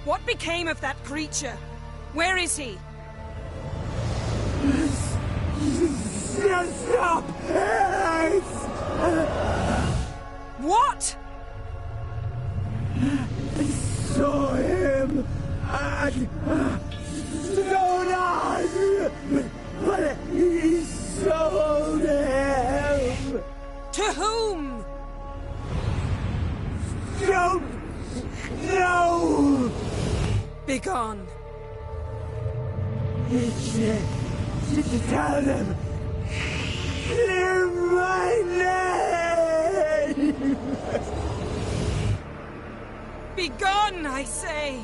What became of that creature? Where is he? Stop! What? I saw him and stood on, but he sold him. To whom? Don't know. Begone. Tell them. Clear my name. Begone, I say!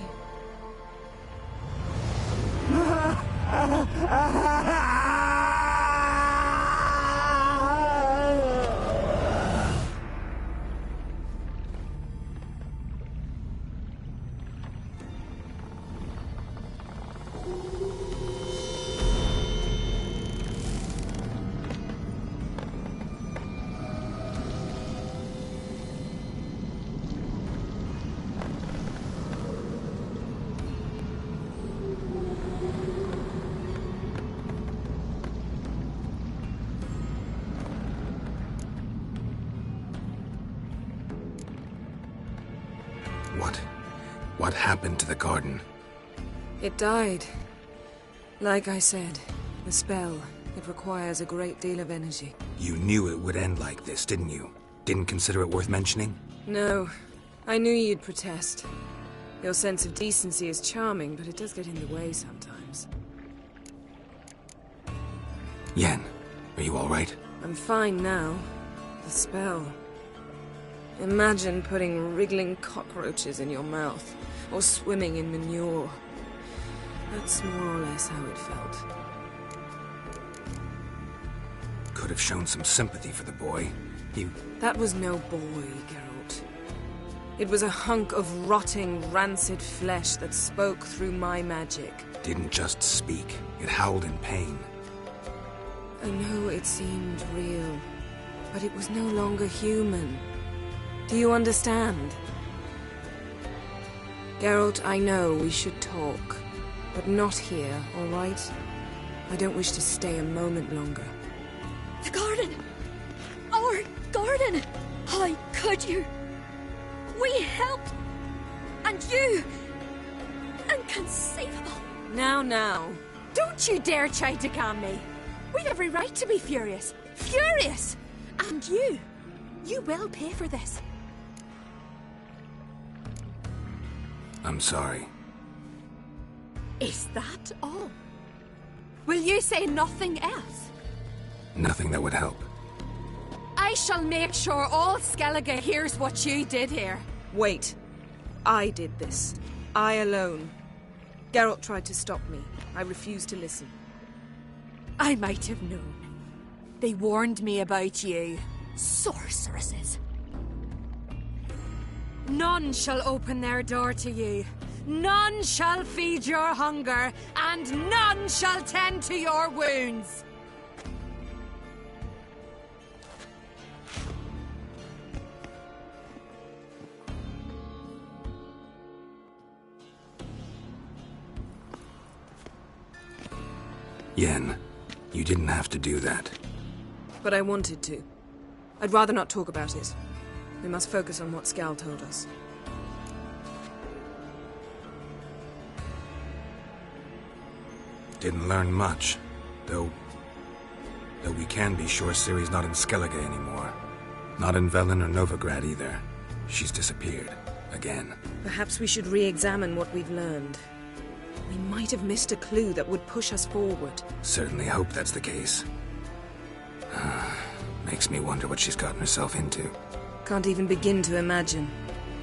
What happened to the garden? It died. Like I said, the spell, it requires a great deal of energy. You knew it would end like this, didn't you? Didn't consider it worth mentioning? No. I knew you'd protest. Your sense of decency is charming, but it does get in the way sometimes. Yen, are you all right? I'm fine now. The spell. Imagine putting wriggling cockroaches in your mouth, or swimming in manure. That's more or less how it felt. Could have shown some sympathy for the boy. That was no boy, Geralt. It was a hunk of rotting, rancid flesh that spoke through my magic. Didn't just speak. It howled in pain. I know it seemed real, but it was no longer human. Do you understand? Geralt, I know we should talk, but not here, all right? I don't wish to stay a moment longer. The garden! Our garden! How could you? We helped! And you! Inconceivable! Now. Don't you dare try to calm me! We've every right to be furious! Furious! And you will pay for this. I'm sorry. Is that all? Will you say nothing else? Nothing that would help. I shall make sure all Skellige hears what you did here. Wait. I did this. I alone. Geralt tried to stop me. I refused to listen. I might have known. They warned me about you. Sorceresses. None shall open their door to you. None shall feed your hunger, and none shall tend to your wounds. Yen, you didn't have to do that. But I wanted to. I'd rather not talk about it. We must focus on what Skal told us. Didn't learn much, though we can be sure Ciri's not in Skellige anymore. Not in Velen or Novigrad either. She's disappeared. Again. Perhaps we should re-examine what we've learned. We might have missed a clue that would push us forward. Certainly hope that's the case. Makes me wonder what she's gotten herself into. Can't even begin to imagine.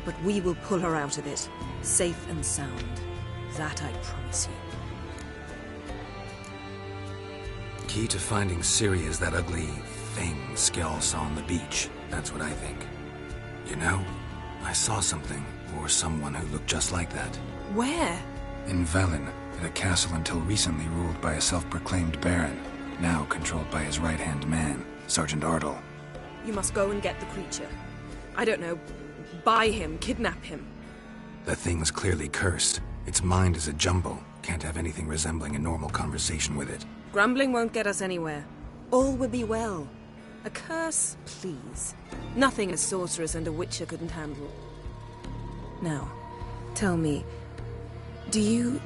But we will pull her out of it, safe and sound. That I promise you. Key to finding Ciri is that ugly thing Skell saw on the beach. That's what I think. You know, I saw something, or someone who looked just like that. Where? In Velen, at a castle until recently ruled by a self-proclaimed baron, now controlled by his right-hand man, Sergeant Ardle. You must go and get the creature. I don't know, buy him, kidnap him. The thing's clearly cursed. Its mind is a jumble. Can't have anything resembling a normal conversation with it. Grumbling won't get us anywhere. All will be well. A curse, please. Nothing a sorceress and a witcher couldn't handle. Now, tell me, do you...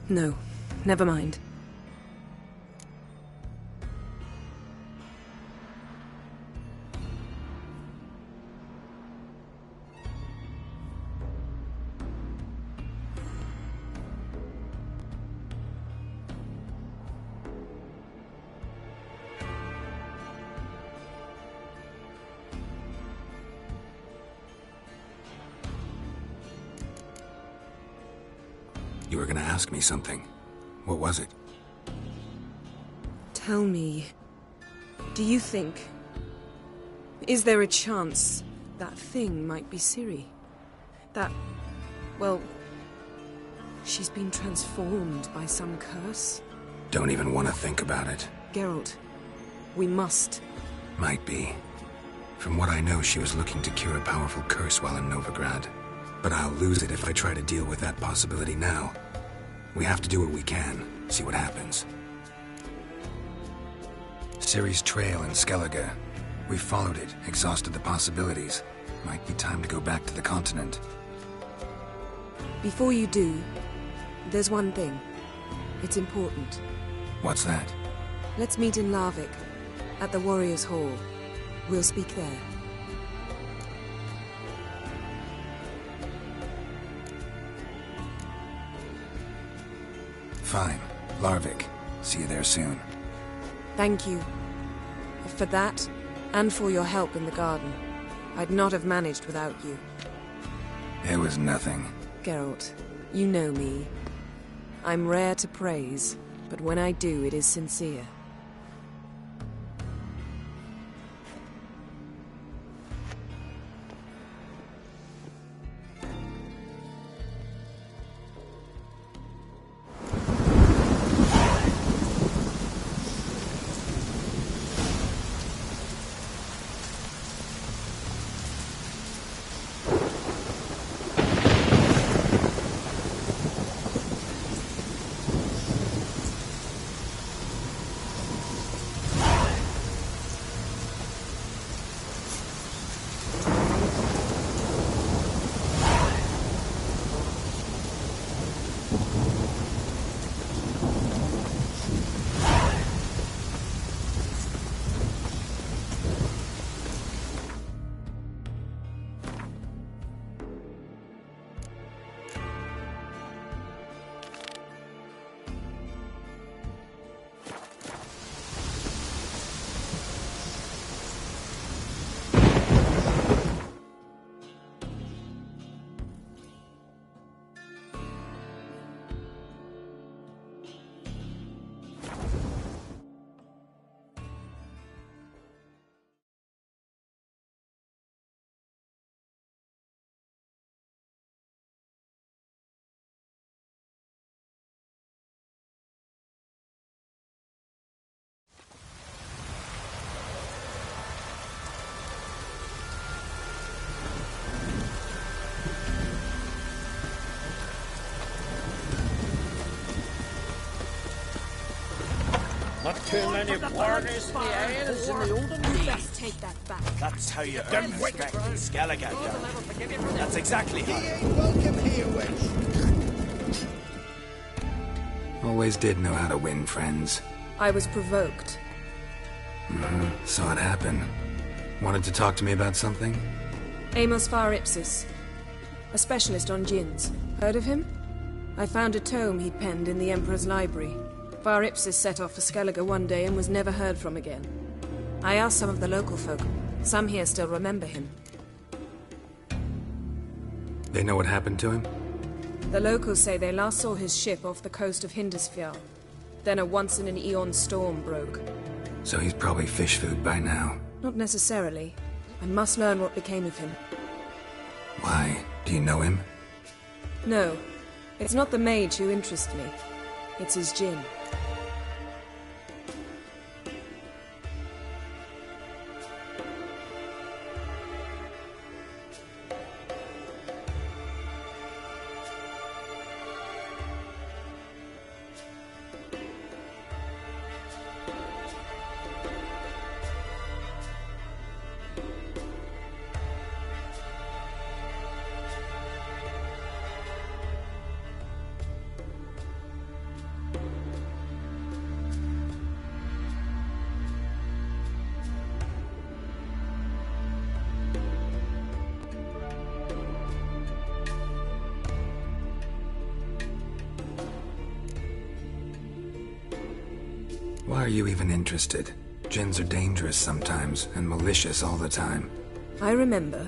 No, never mind. You were gonna ask me something. What was it? Tell me, do you think... Is there a chance that thing might be Ciri? That... well... she's been transformed by some curse? Don't even want to think about it. Geralt, we must. Might be. From what I know, she was looking to cure a powerful curse while in Novigrad. But I'll lose it if I try to deal with that possibility now. We have to do what we can, see what happens. Ciri's trail in Skellige. We followed it, exhausted the possibilities. Might be time to go back to the continent. Before you do, there's one thing. It's important. What's that? Let's meet in Larvik, at the Warriors' Hall. We'll speak there. Fine. Larvik. See you there soon. Thank you. For that, and for your help in the garden. I'd not have managed without you. It was nothing. Geralt, you know me. I'm rare to praise, but when I do, it is sincere. Not too many warriors in the Isles in the olden days. Best take that back. That's how you earn respect in Skellige, Geralt. That's exactly how. Welcome here, wench. Always did know how to win friends. I was provoked. Saw it happen. Wanted to talk to me about something? Amos Far Ipsus. A specialist on djinns. Heard of him? I found a tome he'd penned in the Emperor's library. Far Ipsus set off for Skellige one day and was never heard from again. I asked some of the local folk. Some here still remember him. They know what happened to him? The locals say they last saw his ship off the coast of Hindisfjall. Then a once-in-an-eon storm broke. So he's probably fish food by now. Not necessarily. I must learn what became of him. Why? Do you know him? No. It's not the mage who interests me. It's his djinn. Why are you even interested? Djinns are dangerous sometimes, and malicious all the time. I remember.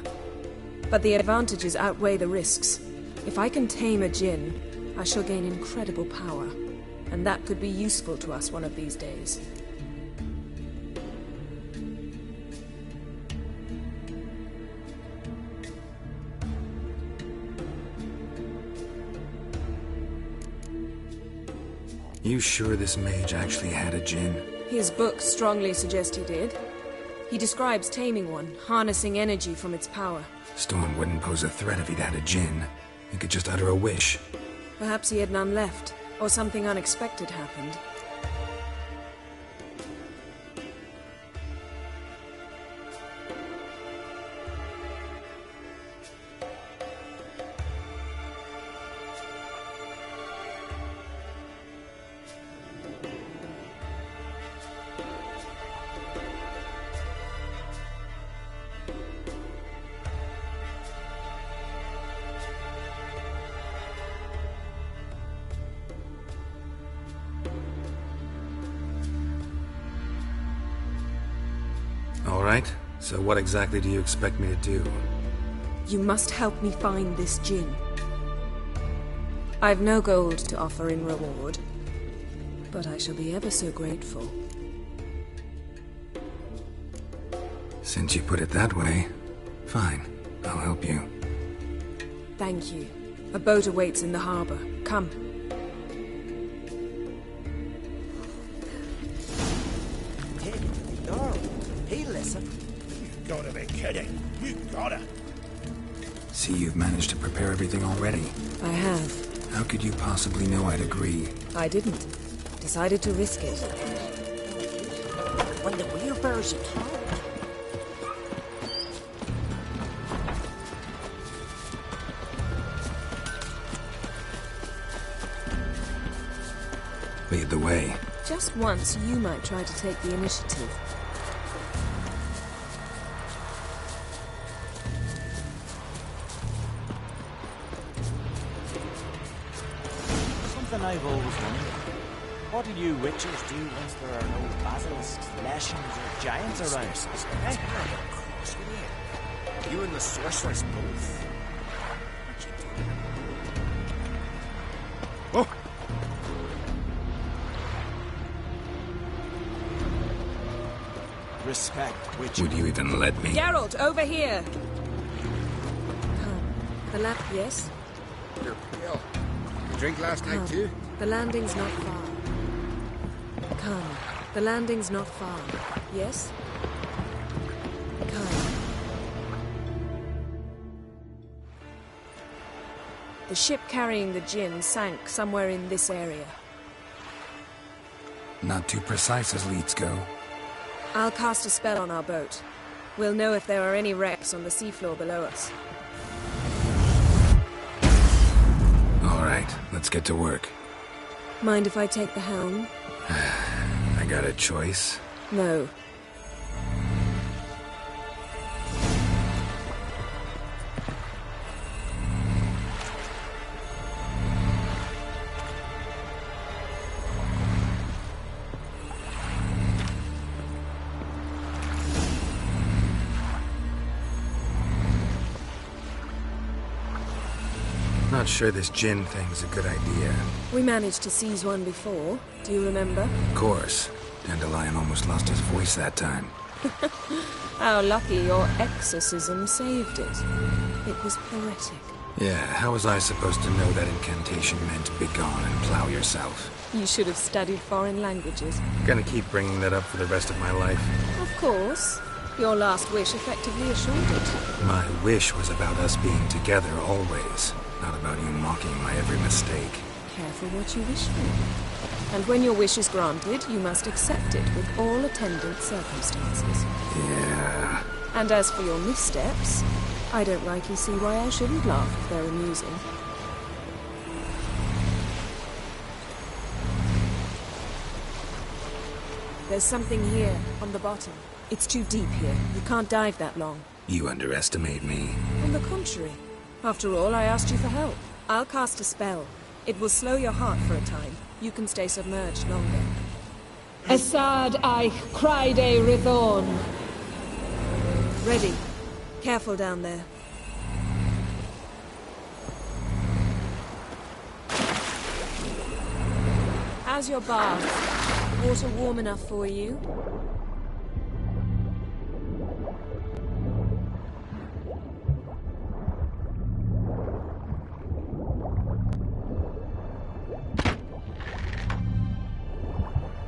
But the advantages outweigh the risks. If I can tame a djinn, I shall gain incredible power. And that could be useful to us one of these days. You sure this mage actually had a djinn? His books strongly suggest he did. He describes taming one, harnessing energy from its power. Storm wouldn't pose a threat if he'd had a djinn. He could just utter a wish. Perhaps he had none left, or something unexpected happened. All right, so what exactly do you expect me to do? You must help me find this djinn. I've no gold to offer in reward, but I shall be ever so grateful. Since you put it that way, fine, I'll help you. Thank you. A boat awaits in the harbor. Come. Take it to the Jarl. He'll listen. You gotta be kidding. You gotta. See, you've managed to prepare everything already. I have. How could you possibly know I'd agree? I didn't. Decided to risk it. When the wheel bears you can. Lead the way. Just once, you might try to take the initiative. Something I've always wondered. What do you witches do once there are no basilisks, lashings, or giants around? Eh? Cross with you. You and the sorceress both. What you doing? Oh! Respect witches. Would you even let me? Geralt, over here! Come. The yes? You're pale. You drink last Come. night too? The landing's not far. Come. The landing's not far. Yes? Come. The ship carrying the djinn sank somewhere in this area. Not too precise as leads go. I'll cast a spell on our boat. We'll know if there are any wrecks on the seafloor below us. All right, let's get to work. Mind if I take the helm? I got a choice. No. not sure this Jinn thing's a good idea. We managed to seize one before. Do you remember? Of course. Dandelion almost lost his voice that time. How lucky your exorcism saved it. It was poetic. Yeah, how was I supposed to know that incantation meant begone and plow yourself? You should have studied foreign languages. Gonna keep bringing that up for the rest of my life. Of course. Your last wish effectively assured it. My wish was about us being together always, not about you mocking my every mistake. Careful what you wish for. And when your wish is granted, you must accept it with all attendant circumstances. Yeah. And as for your missteps, I don't rightly see why I shouldn't laugh if they're amusing. There's something here, on the bottom. It's too deep here. You can't dive that long. You underestimate me. On the contrary. After all, I asked you for help. I'll cast a spell. It will slow your heart for a time. You can stay submerged longer. Assad Eich Cryde Rithon. Ready. Careful down there. How's your bath? Water warm enough for you?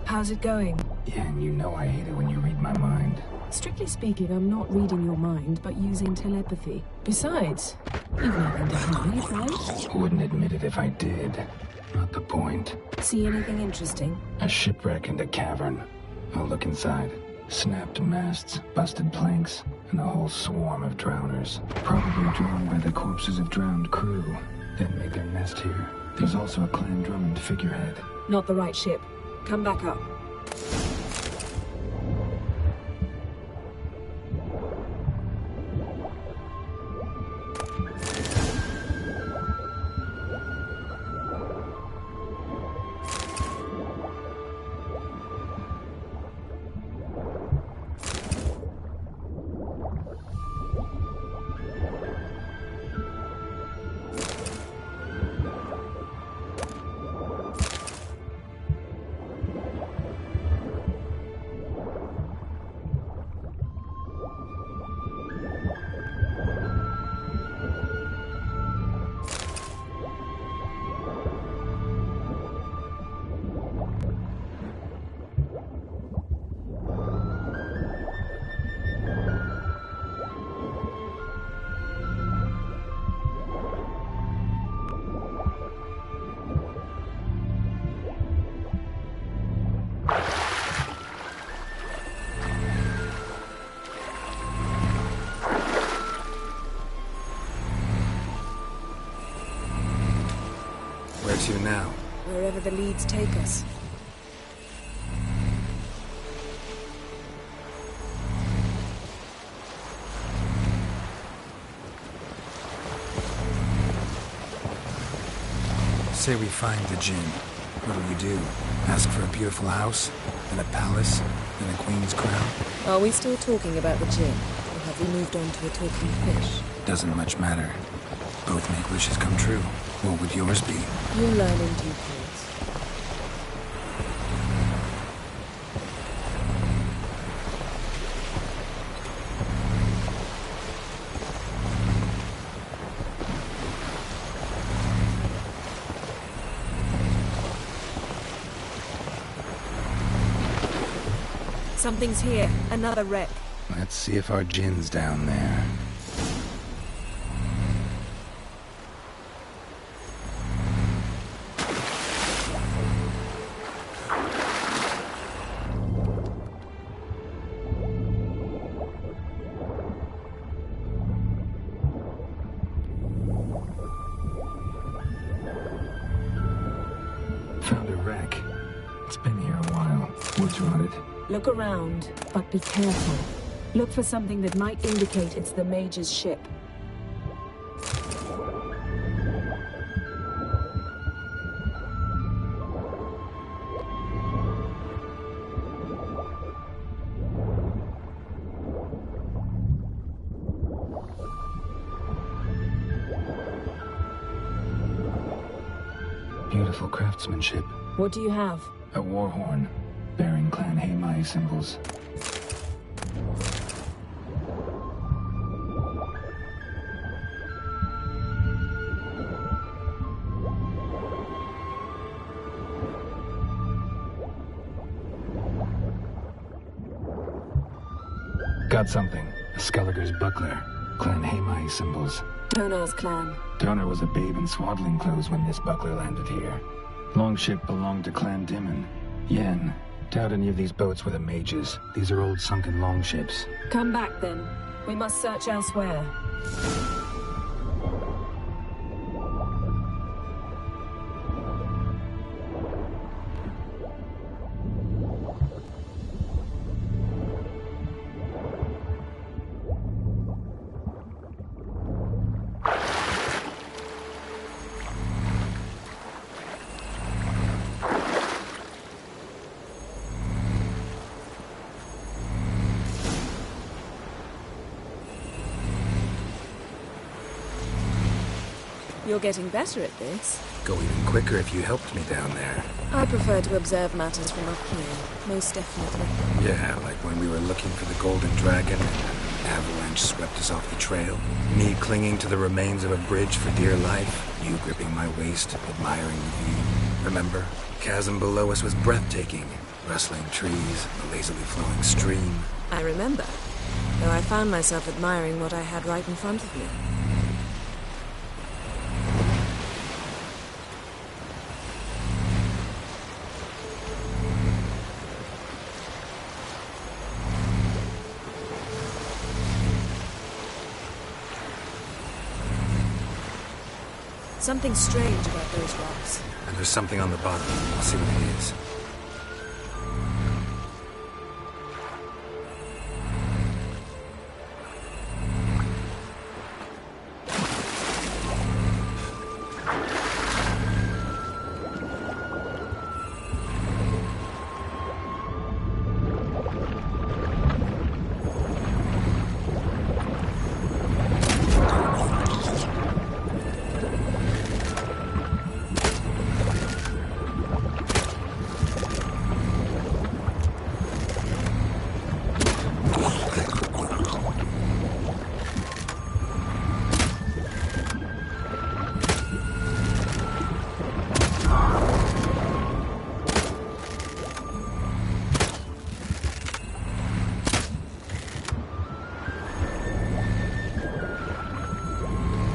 How's it going? Yeah, and you know I hate it when you read my mind. Strictly speaking, I'm not reading your mind, but using telepathy. Besides, you've nothing to hide, right? Wouldn't admit it if I did. Not the point. See anything interesting? A shipwreck and a cavern. I'll look inside. Snapped masts, busted planks, and a whole swarm of drowners. Probably drowned by the corpses of drowned crew. Then made their nest here. There's also a Clan Drummond figurehead. Not the right ship. Come back up. Where to now? Wherever the leads take us. Say we find the Jinn. What'll you do? Ask for a beautiful house? And a palace? And a queen's crown? Are we still talking about the Jinn? Or have we moved on to a talking fish? Doesn't much matter. Both make wishes come true. What would yours be? You'll learn in due course. Something's here. Another wreck. Let's see if our Jinn's down there. Found a wreck. It's been here a while. What's rotted? Look around, but be careful. Look for something that might indicate it's the Mage's ship. Beautiful craftsmanship. What do you have? A war horn, bearing Clan Haimai symbols. Got something. A Skelliger's buckler. Clan Haimai symbols. Donar's clan. Donar was a babe in swaddling clothes when this buckler landed here. Longship belonged to Clan Dimon. Yen. Doubt any of these boats were the mages. These are old sunken longships. Come back then. We must search elsewhere. You're getting better at this. Go even quicker if you helped me down there. I prefer to observe matters from up here, most definitely. Yeah, like when we were looking for the Golden Dragon and an avalanche swept us off the trail. Me clinging to the remains of a bridge for dear life. You gripping my waist, admiring the view. Remember? The chasm below us was breathtaking. Rustling trees, a lazily flowing stream. I remember, though I found myself admiring what I had right in front of me. Something strange about those rocks. And there's something on the bottom. I'll see what it is.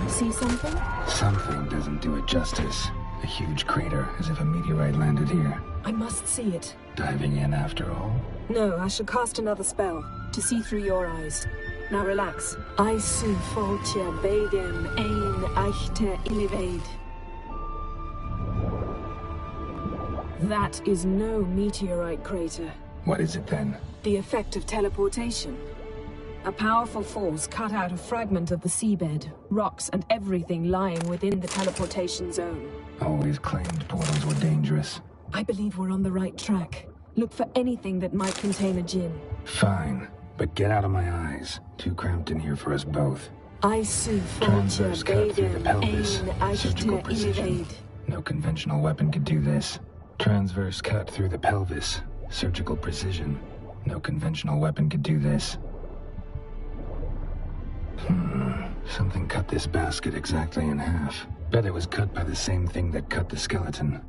See something? Something doesn't do it justice. A huge crater, as if a meteorite landed here. I must see it. Diving in after all? No, I shall cast another spell, to see through your eyes. Now relax. Aisu foltia bedem ein eichte illivaid. That is no meteorite crater. What is it then? The effect of teleportation. A powerful force cut out a fragment of the seabed, rocks and everything lying within the teleportation zone. Always claimed portals were dangerous. I believe we're on the right track. Look for anything that might contain a djinn. Fine, but get out of my eyes. Too cramped in here for us both. Aisu Transverse cut through the pelvis. ein Surgical eichte precision. illivaid. No conventional weapon could do this. Transverse cut through the pelvis. Surgical precision. No conventional weapon could do this. Something cut this basket exactly in half. Bet it was cut by the same thing that cut the skeleton.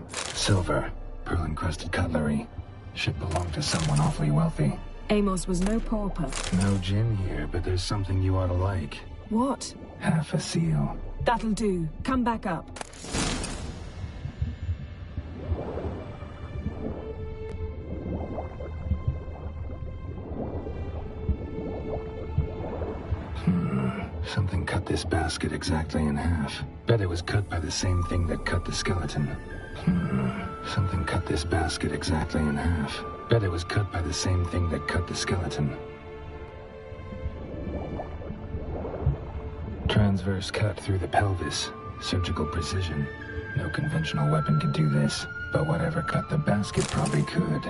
Silver. Pearl-encrusted cutlery. Should belong to someone awfully wealthy. Amos was no pauper. No gin here, but there's something you ought to like. What? Half a seal. That'll do. Come back up. Something cut this basket exactly in half. Bet it was cut by the same thing that cut the skeleton. Something cut this basket exactly in half. Bet it was cut by the same thing that cut the skeleton. Transverse cut through the pelvis. Surgical precision. No conventional weapon could do this, but whatever cut the basket probably could.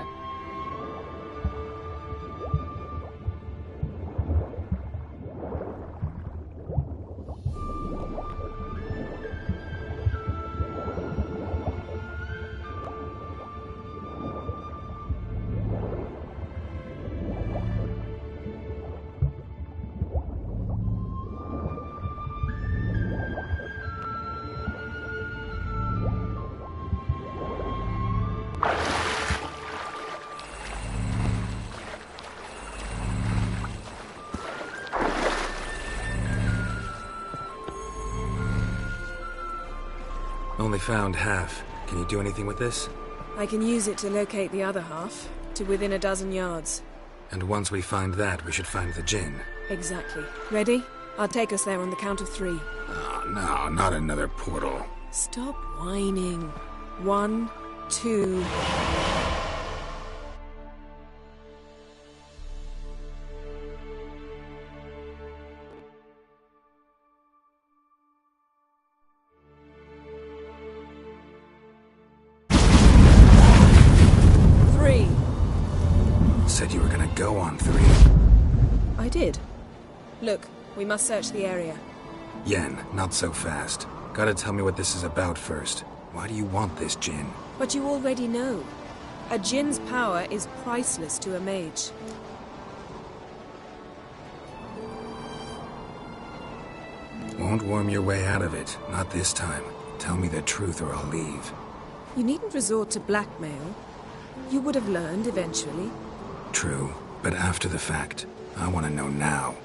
Only found half. Can you do anything with this? I can use it to locate the other half, to within a dozen yards. And once we find that, we should find the Jinn. Exactly. Ready? I'll take us there on the count of 3. Oh, no, not another portal. Stop whining. 1, 2... Said you were gonna go on 3. I did. Look, we must search the area. Yen, not so fast. Gotta tell me what this is about first. Why do you want this Jinn? But you already know. A Jinn's power is priceless to a mage. Won't worm your way out of it. Not this time. Tell me the truth or I'll leave. You needn't resort to blackmail. You would have learned eventually. True, but after the fact. I want to know now.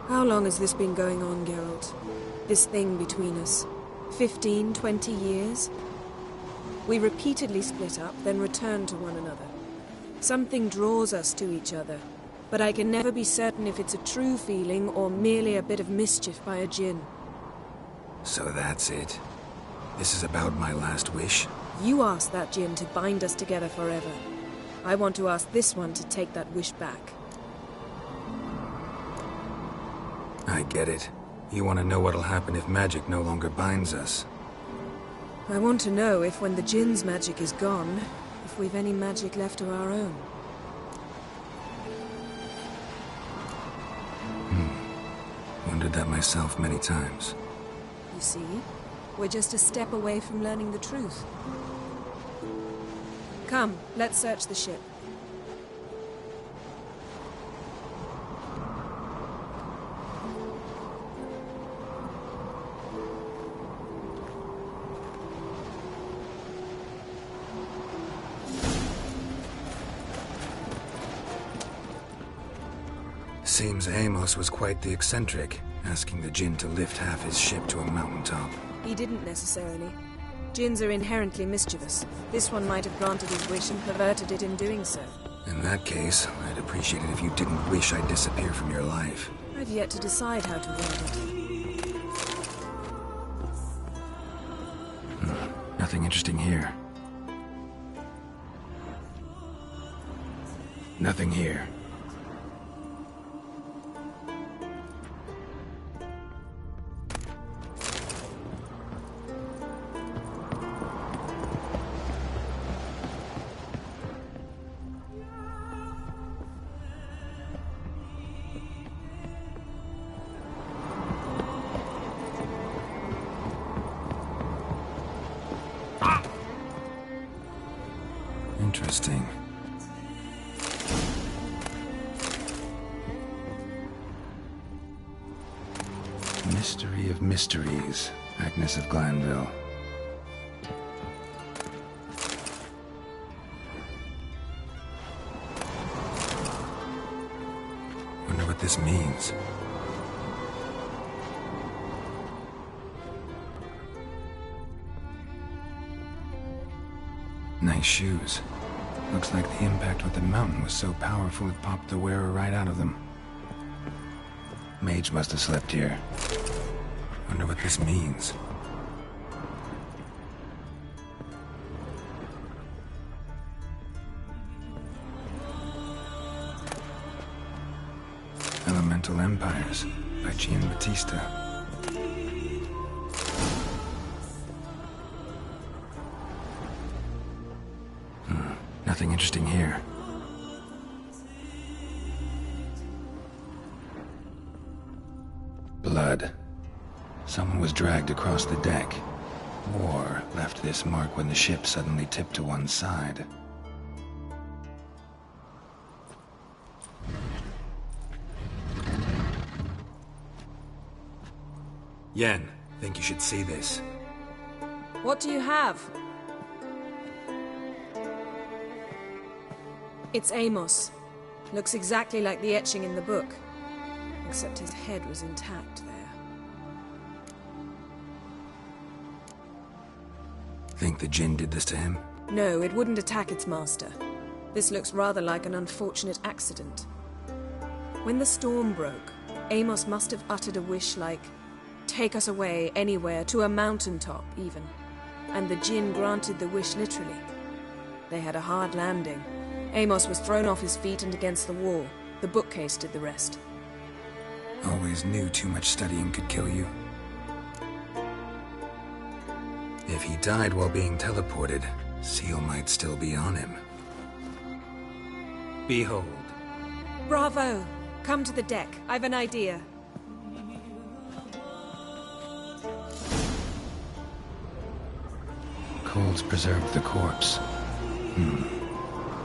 How long has this been going on, Geralt? This thing between us? 15, 20 years? We repeatedly split up, then returned to one another. Something draws us to each other, but I can never be certain if it's a true feeling or merely a bit of mischief by a Jinn. So that's it. This is about my last wish? You asked that Jinn to bind us together forever. I want to ask this one to take that wish back. I get it. You want to know what'll happen if magic no longer binds us. I want to know if when the Jinn's magic is gone, if we've any magic left of our own. Wondered that myself many times. You see? We're just a step away from learning the truth. Come, let's search the ship. Seems Amos was quite the eccentric, asking the Jinn to lift half his ship to a mountaintop. He didn't necessarily. Jinns are inherently mischievous. This one might have granted his wish and perverted it in doing so. In that case, I'd appreciate it if you didn't wish I'd disappear from your life. I've yet to decide how to word it. Nothing interesting here. Nothing here. Interesting. Mystery of Mysteries, Agnes of Glanville. Wonder what this means. Nice shoes. Looks like the impact with the mountain was so powerful it popped the wearer right out of them. Mage must have slept here. Wonder what this means. Elemental Empires by Giambattista. Nothing interesting here. Blood. Someone was dragged across the deck. War left this mark when the ship suddenly tipped to one side. Yen, think you should see this. What do you have? It's Amos. Looks exactly like the etching in the book. Except his head was intact there. Think the Jinn did this to him? No, it wouldn't attack its master. This looks rather like an unfortunate accident. When the storm broke, Amos must have uttered a wish like, "Take us away, anywhere, to a mountaintop, even." And the Jinn granted the wish literally. They had a hard landing. Amos was thrown off his feet and against the wall. The bookcase did the rest. Always knew too much studying could kill you. If he died while being teleported, Seal might still be on him. Behold. Bravo! Come to the deck. I've an idea. Coles preserved the corpse.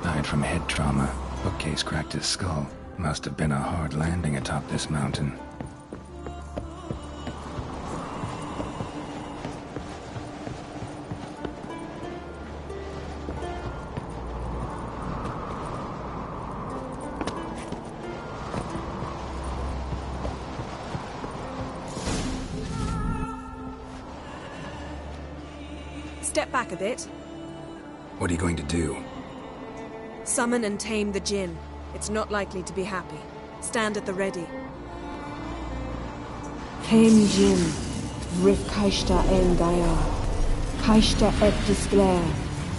Died from head trauma. Bookcase cracked his skull. Must have been a hard landing atop this mountain. Step back a bit. What are you going to do? Summon and tame the Jinn. It's not likely to be happy. Stand at the ready. Tame Jinn, Rif Kaishta en Gaia, Kaishta et Disglair,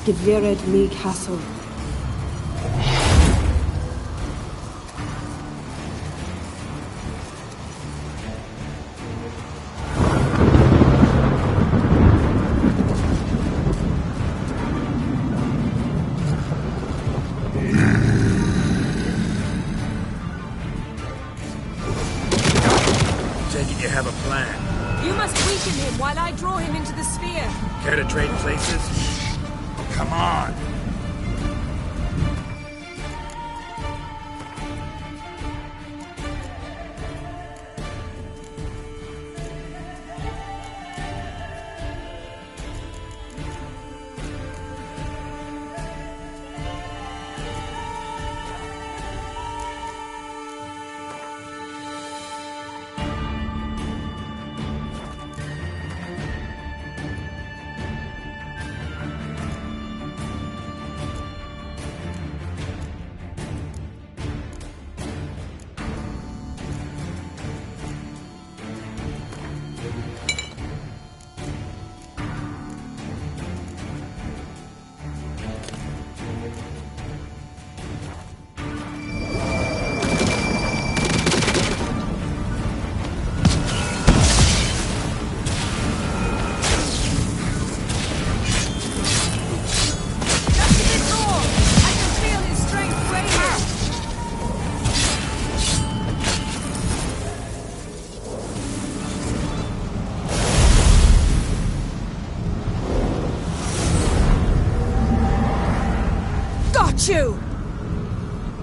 Gevired mi Castle. You have a plan. You must weaken him while I draw him into the sphere. Care to trade places? Come on!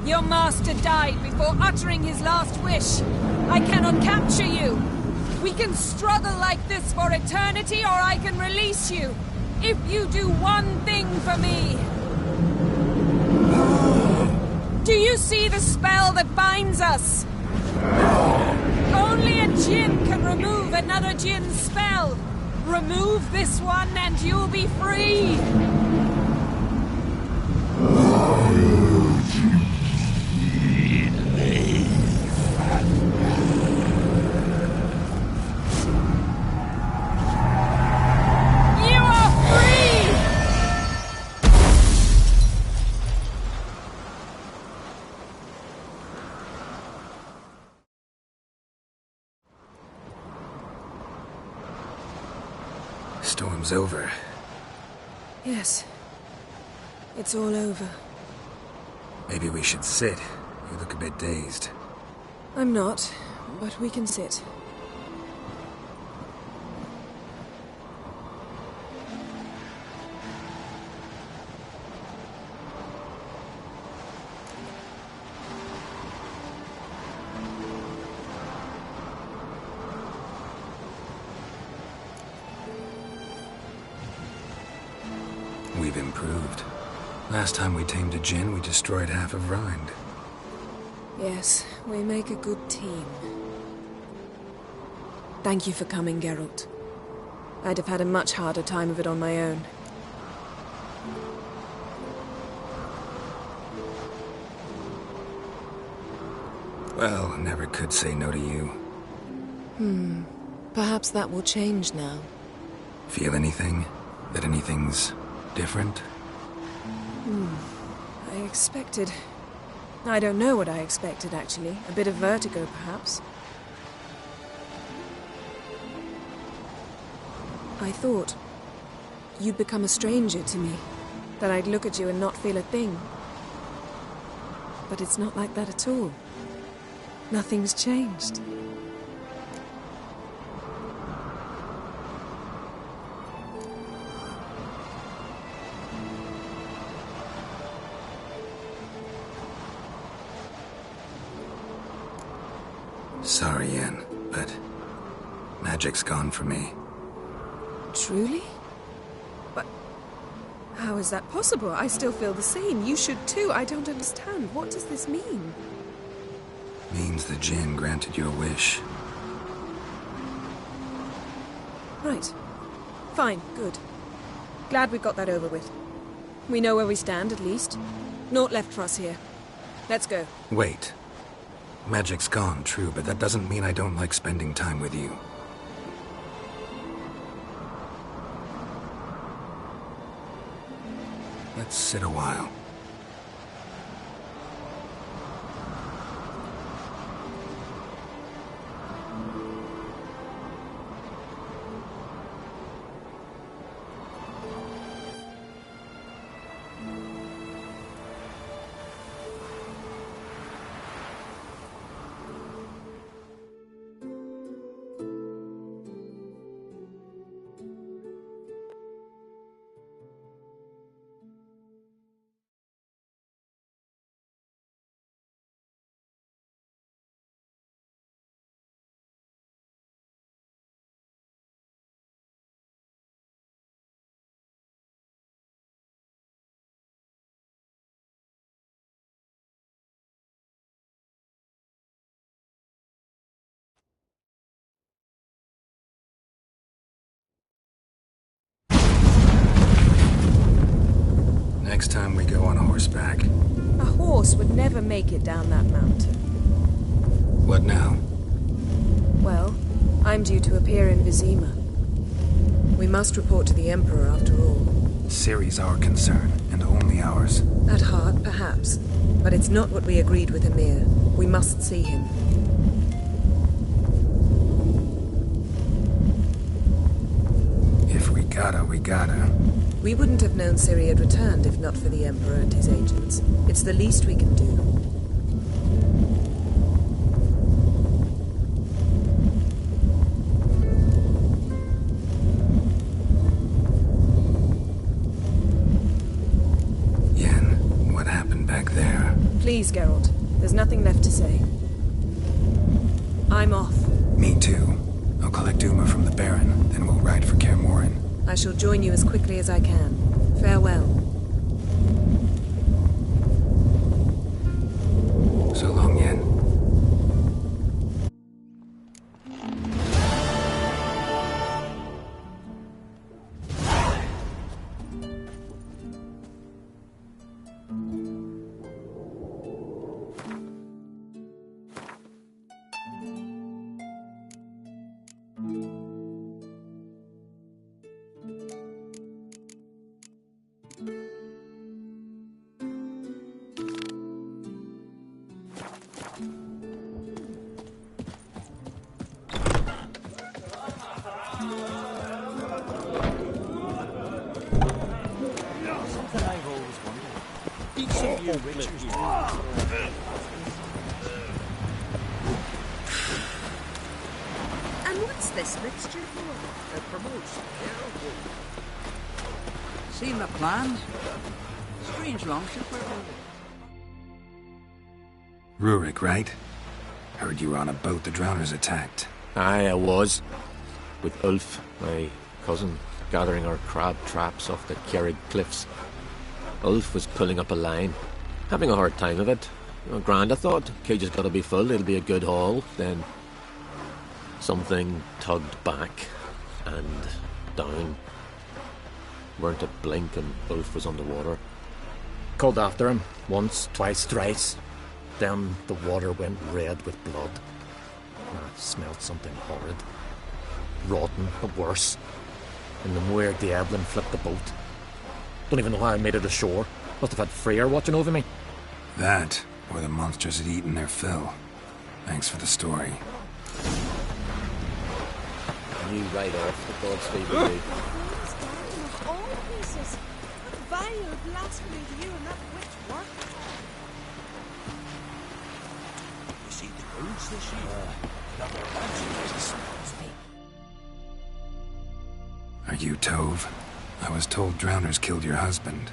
Your master died before uttering his last wish. I cannot capture you. We can struggle like this for eternity, or I can release you. If you do one thing for me. Do you see the spell that binds us? Only a Jinn can remove another Jinn's spell. Remove this one and you'll be free. Storm's over. Yes. It's all over. Maybe we should sit. You look a bit dazed. I'm not, but we can sit. We've improved. Last time we tamed a Jinn, we destroyed half of Rind. Yes, we make a good team. Thank you for coming, Geralt. I'd have had a much harder time of it on my own. Well, never could say no to you. Perhaps that will change now. Feel anything? That anything's different? I expected... I don't know what I expected, actually. A bit of vertigo, perhaps. I thought you'd become a stranger to me. That I'd look at you and not feel a thing. But it's not like that at all. Nothing's changed. Sorry, Yen, but magic's gone for me. Truly? But how is that possible? I still feel the same. You should too. I don't understand. What does this mean? Means the Jinn granted your wish. Right. Fine. Good. Glad we've got that over with. We know where we stand, at least. Naught left for us here. Let's go. Wait. Magic's gone, true, but that doesn't mean I don't like spending time with you. Let's sit a while. Next time we go on horseback. A horse would never make it down that mountain. What now? Well, I'm due to appear in Vizima. We must report to the Emperor after all. Ciri's our concern, and only ours. At heart, perhaps. But it's not what we agreed with Emir. We must see him. If we gotta, we gotta. We wouldn't have known Ciri had returned if not for the Emperor and his agents. It's the least we can do. Yen, what happened back there? Please, Geralt. There's nothing left to say. I'm off. Me too. I'll collect Uma from the Baron, then we'll ride for Kaer Morhen. I shall join you as quickly as I can. Farewell. So long, Yen. Something I've always wondered. Each of you witchers do And what's this mixture for? It promotes care of Seen the plan? Strange longship we're building. Rurik, right? Heard you were on a boat the Drowners attacked. Aye, I was. With Ulf, my cousin, gathering our crab traps off the Kjerrig cliffs. Ulf was pulling up a line, having a hard time of it. Grand, I thought. Cage has got to be full, it'll be a good haul. Then something tugged back and down. Weren't a blink and Ulf was underwater. Called after him, once, twice, thrice. Then the water went red with blood. And I smelled something horrid. Rotten, but worse. And the Muir Diablin flipped the boat. Don't even know how I made it ashore. Must have had Freyr watching over me. That, or the monsters had eaten their fill. Thanks for the story. I knew right off that God's favour me. Of all pieces, what vile blasphemy do you and that witch work? You see the birds this year? Now they're dancing as it smells me. Are you Tove? I was told drowners killed your husband.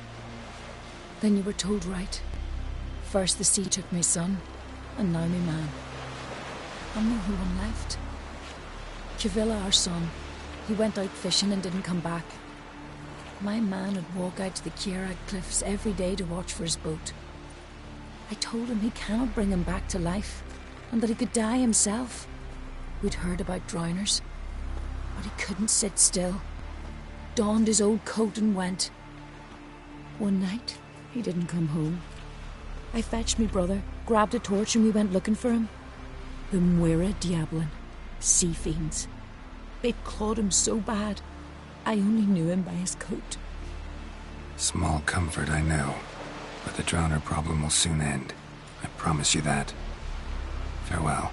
Then you were told right. First the sea took my son, and now me man. I'm the only one left. Cavilla, our son, he went out fishing and didn't come back. My man would walk out to the Kierag cliffs every day to watch for his boat. I told him he cannot bring him back to life, and that he could die himself. We'd heard about drowners, but he couldn't sit still. Donned his old coat and went. One night, he didn't come home. I fetched me brother, grabbed a torch, and we went looking for him. The Muir Diablin, sea fiends. They'd clawed him so bad, I only knew him by his coat. Small comfort, I know. But the drowner problem will soon end. I promise you that. Farewell.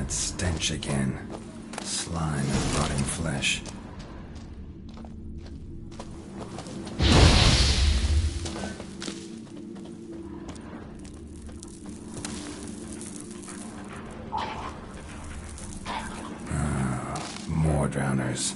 Stench again. Slime and rotting flesh. More drowners.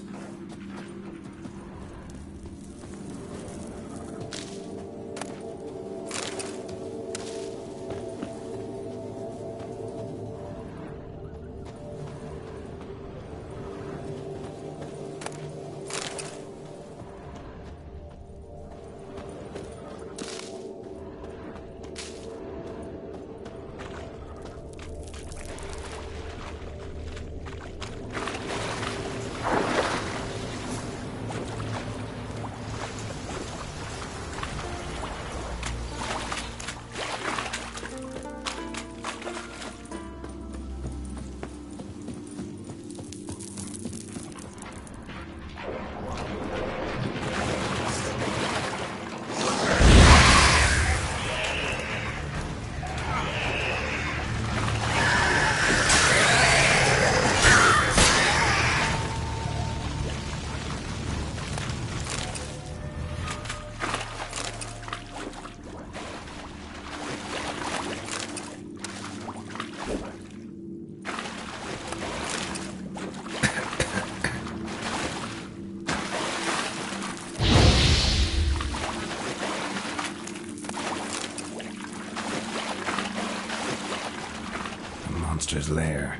monster's lair,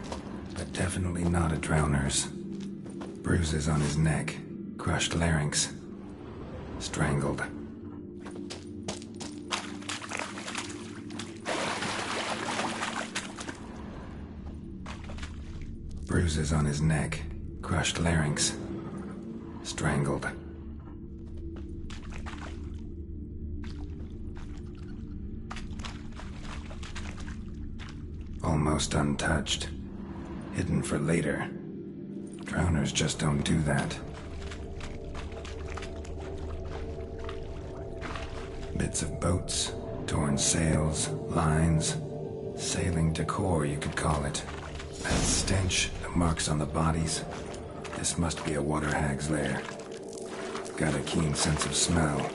but definitely not a drowner's. Bruises on his neck, crushed larynx, strangled. Bruises on his neck, crushed larynx, strangled. Almost untouched. Hidden for later. Drowners just don't do that. Bits of boats, torn sails, lines, sailing decor, you could call it. That stench, the marks on the bodies. This must be a water hag's lair. Got a keen sense of smell.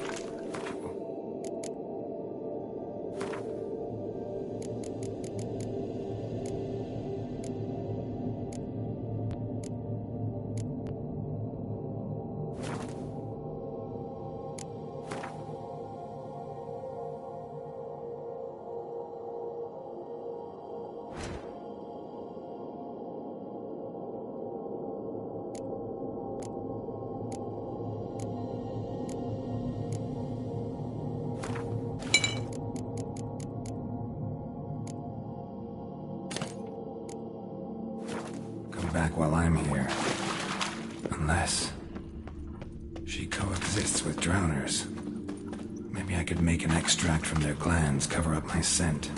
Back while I'm here. Unless she coexists with drowners. Maybe I could make an extract from their glands cover up my scent.